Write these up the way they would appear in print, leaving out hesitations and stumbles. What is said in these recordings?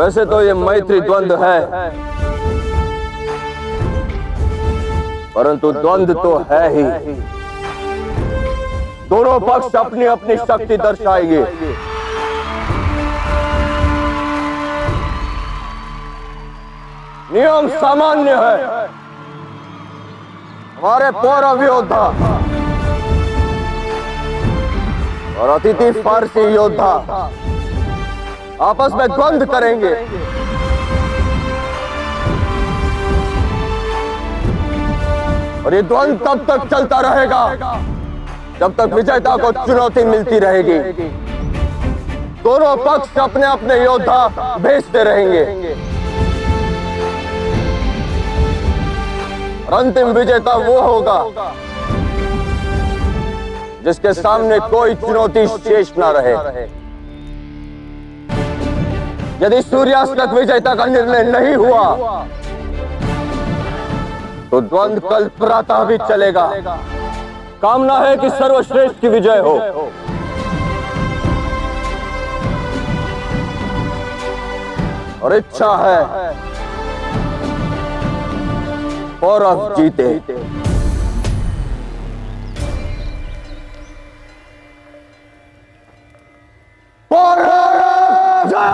वैसे तो ये मैत्री द्वंद्व है, परंतु द्वंद्व तो है ही। दोनों पक्ष अपनी अपनी शक्ति दर्शाएंगे। नियम सामान्य है। हमारे पौरव योद्धा और अतिथि फारसी योद्धा आपस में द्वंद्व करेंगे। और ये द्वंद्व तब तक चलता रहेगा जब तक विजेता को चुनौती मिलती रहेगी। दोनों पक्ष अपने अपने योद्धा भेजते रहेंगे और अंतिम विजेता वो होगा जिसके सामने कोई चुनौती शेष न रहे। यदि सूर्यास्त तक विजेता का निर्णय नहीं हुआ तो द्वंद्व कल प्रातः भी चलेगा। कामना है कि सर्वश्रेष्ठ की विजय हो। और इच्छा है पौरव जीते। पौरव जय।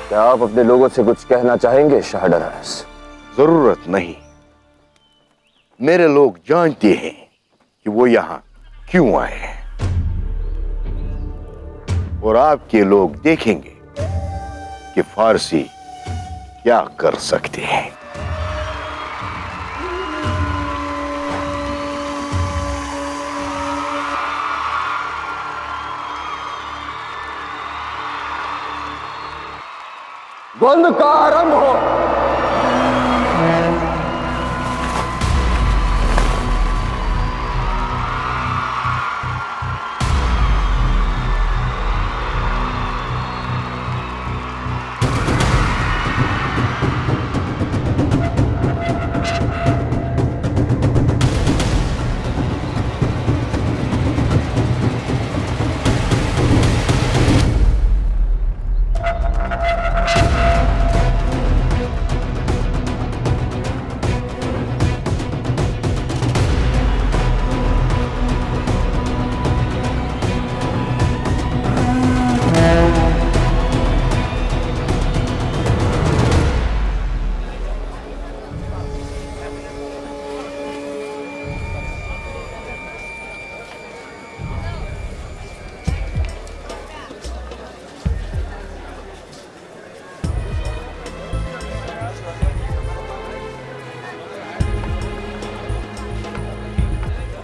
क्या आप अपने लोगों से कुछ कहना चाहेंगे शाहडरास? जरूरत नहीं। मेरे लोग जानते हैं कि वो यहां क्यों आए हैं और आपके लोग देखेंगे कि फारसी क्या कर सकते हैं। द्वंद्व का आरंभ हो।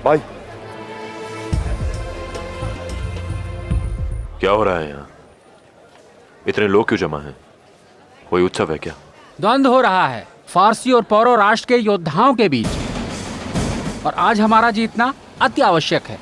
भाई क्या हो रहा है यहाँ? इतने लोग क्यों जमा हैं? कोई उत्सव है क्या? द्वंद्व हो रहा है फारसी और पौरव राष्ट्र के योद्धाओं के बीच, और आज हमारा जीतना अति आवश्यक है।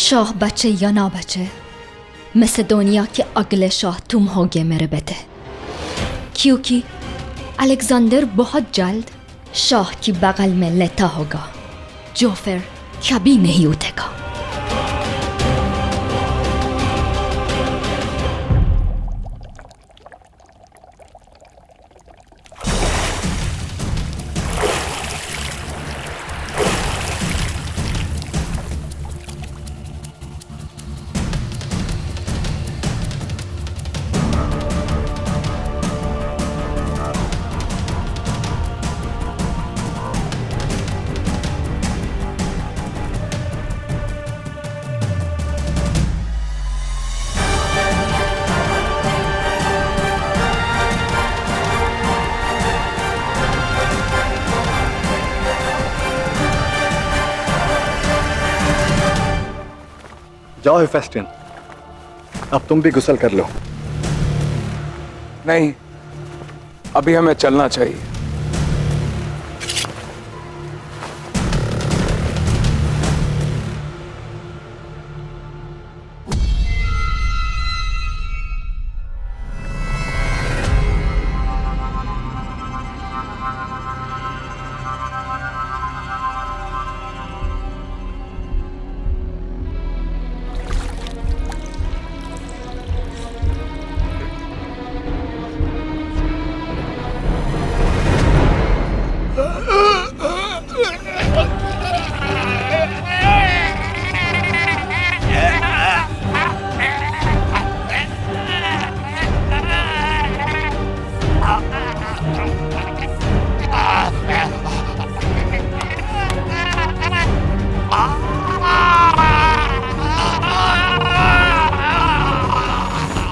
शाह बचे या ना बचे, मैसेडोनिया के अगले शाह तुम होगे मेरे बेटे, क्योंकि अलेक्जेंडर बहुत जल्द शाह की बगल में लेटा होगा, जो फिर कभी नहीं उठेगा। जाओ हेफेस्टियन, अब तुम भी गुस्ल कर लो। नहीं, अभी हमें चलना चाहिए।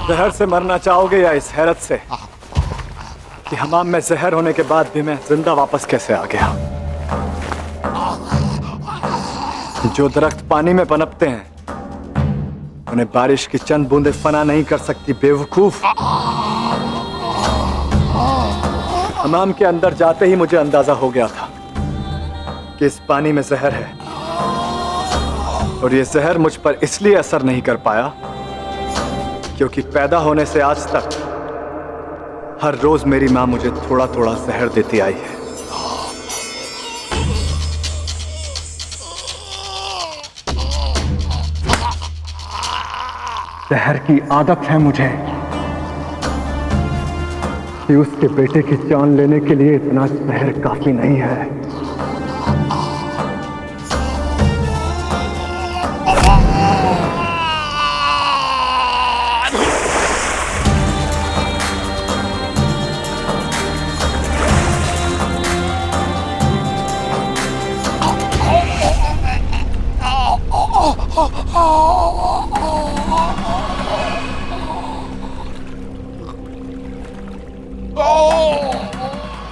जहर से मरना चाहोगे या इस हैरत से कि हमाम में जहर होने के बाद भी मैं जिंदा वापस कैसे आ गया? जो दरख्त पानी में पनपते हैं उन्हें बारिश की चंद बूंदें फना नहीं कर सकती, बेवकूफ। हमाम के अंदर जाते ही मुझे अंदाजा हो गया था कि इस पानी में जहर है, और ये जहर मुझ पर इसलिए असर नहीं कर पाया क्योंकि पैदा होने से आज तक हर रोज मेरी मां मुझे थोड़ा थोड़ा जहर देती आई है। जहर की आदत है मुझे कि उसके बेटे की जान लेने के लिए इतना जहर काफी नहीं है।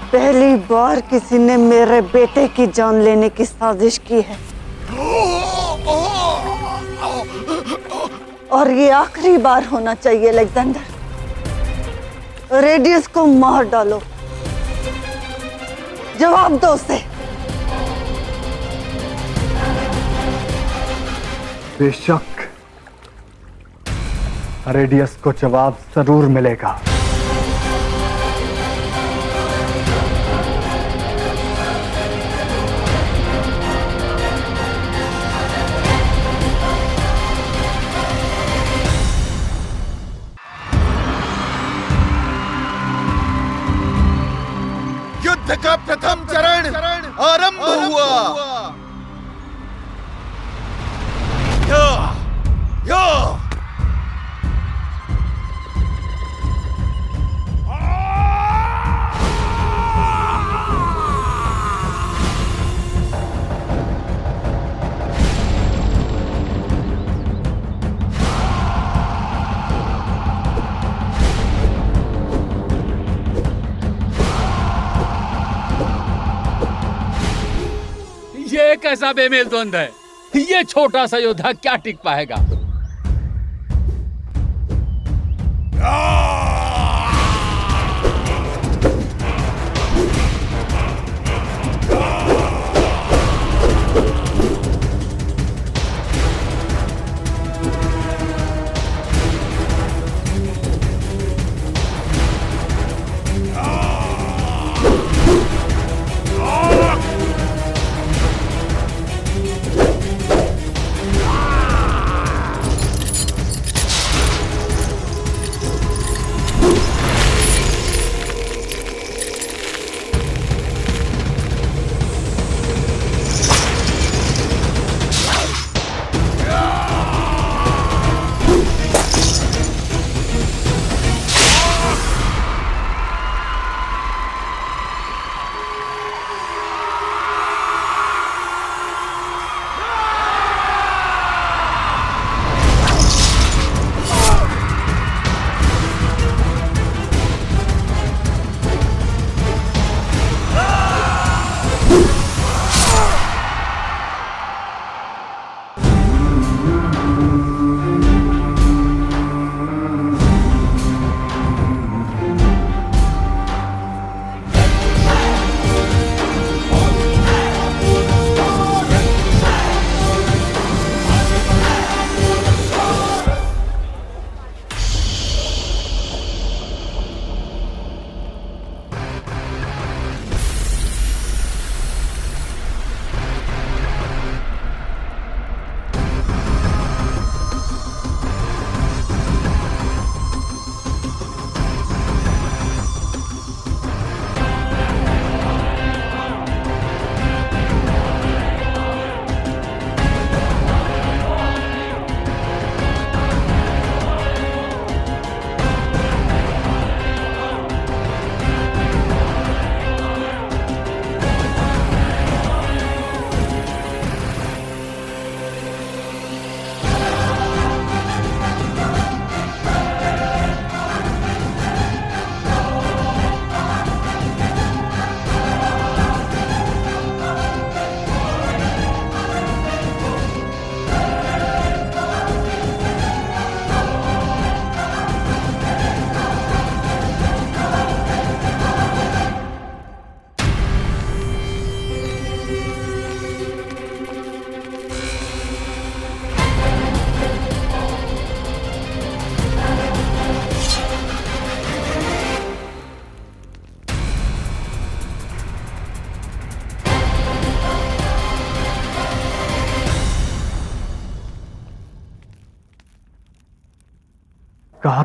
पहली बार किसी ने मेरे बेटे की जान लेने की साजिश की है, और ये आखिरी बार होना चाहिए। अलेक्जेंडर, रेडियस को मार डालो, जवाब दो उसे। बेशक रेडियस को जवाब जरूर मिलेगा। युद्ध का प्रथम चरण आरंभ हुआ। या, या। ये कैसा बेमेल द्वंद्व है? ये छोटा सा योद्धा क्या टिक पाएगा?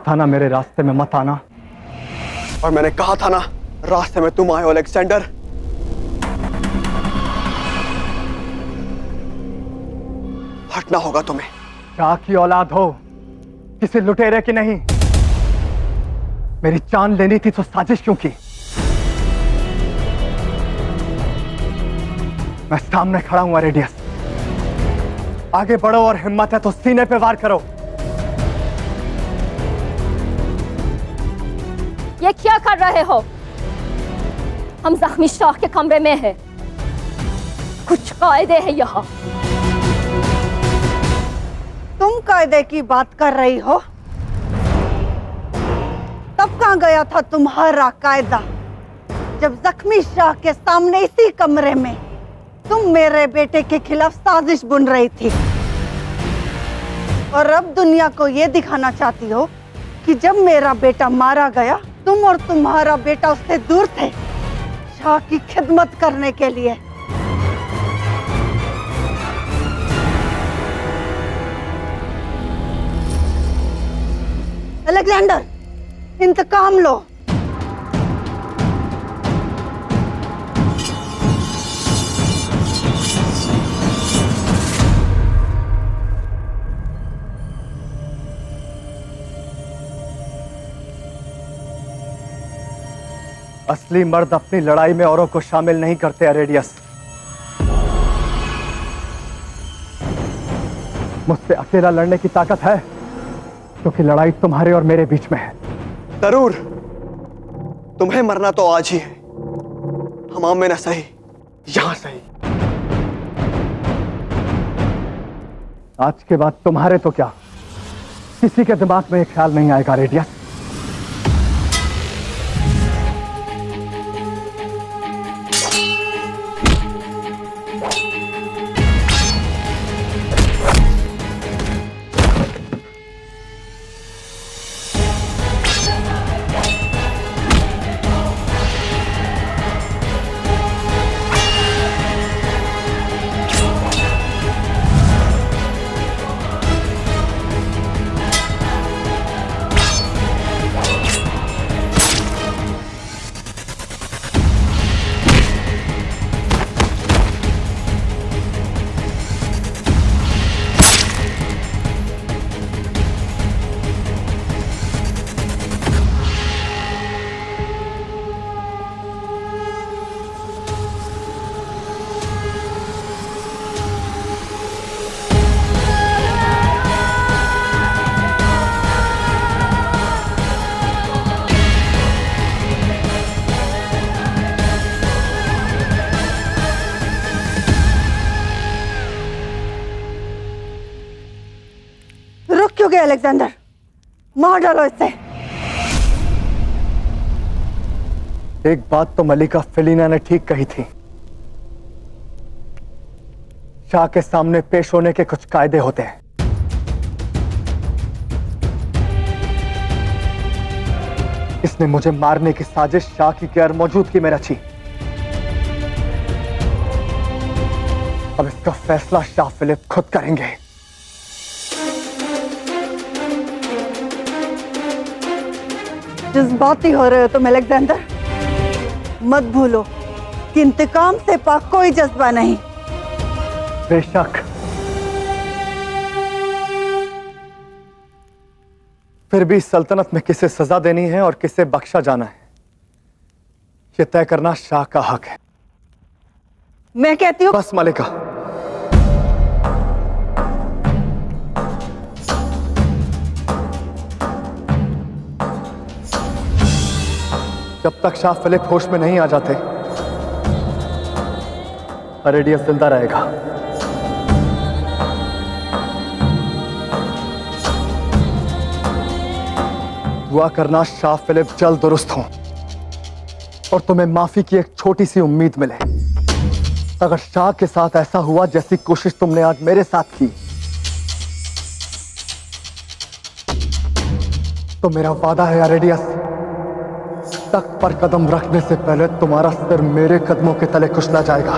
था ना मेरे रास्ते में मत आना। और मैंने कहा था ना रास्ते में तुम आए हो अलेक्जेंडर। हटना होगा तुम्हें। शाह की औलाद हो, किसी लुटेरे की नहीं। मेरी जान लेनी थी तो साजिश क्यों की? मैं सामने खड़ा हूं अरेडियस। आगे बढ़ो और हिम्मत है तो सीने पे वार करो। ये क्या कर रहे हो? हम जख्मी शाह के कमरे में हैं। कुछ कायदे हैं यहाँ। तुम कायदे की बात कर रही हो? तब कहाँ गया था तुम्हारा कायदा जब जख्मी शाह के सामने इसी कमरे में तुम मेरे बेटे के खिलाफ साजिश बुन रही थी? और अब दुनिया को यह दिखाना चाहती हो कि जब मेरा बेटा मारा गया तुम और तुम्हारा बेटा उससे दूर थे शाह की खिदमत करने के लिए। अलेक्जेंडर, इंतकाम लो। असली मर्द अपनी लड़ाई में औरों को शामिल नहीं करते अरेडियस। मुझसे अकेला लड़ने की ताकत है क्योंकि लड़ाई तुम्हारे और मेरे बीच में है। जरूर, तुम्हें मरना तो आज ही है। हमाम में न सही, यहां सही। आज के बाद तुम्हारे तो क्या, किसी के दिमाग में एक ख्याल नहीं आएगा अरेडियस। क्यों गए अलेक्जेंडर? मार डालो इसे। एक बात तो मलिका फिलिना ने ठीक कही थी, शाह के सामने पेश होने के कुछ कायदे होते हैं। इसने मुझे मारने की साजिश शाह की गैर मौजूदगी में रची। अब इसका फैसला शाह फिलिप खुद करेंगे। जज्बाती हो रहे हो तुम अलेक्जेंडर। मत भूलो कि इंतकाम से पाक कोई जज्बा नहीं। बेशक, फिर भी सल्तनत में किसे सजा देनी है और किसे बख्शा जाना है, यह तय करना शाह का हक है। मैं कहती हूँ बस मलिका, जब तक शाह फिलिप होश में नहीं आ जाते अरेडियस जिंदा रहेगा। दुआ करना शाह फिलिप जल्द दुरुस्त हों और तुम्हें माफी की एक छोटी सी उम्मीद मिले। अगर शाह के साथ ऐसा हुआ जैसी कोशिश तुमने आज मेरे साथ की, तो मेरा वादा है अरेडियस, तख्त पर कदम रखने से पहले तुम्हारा सिर मेरे कदमों के तले कुचला जाएगा।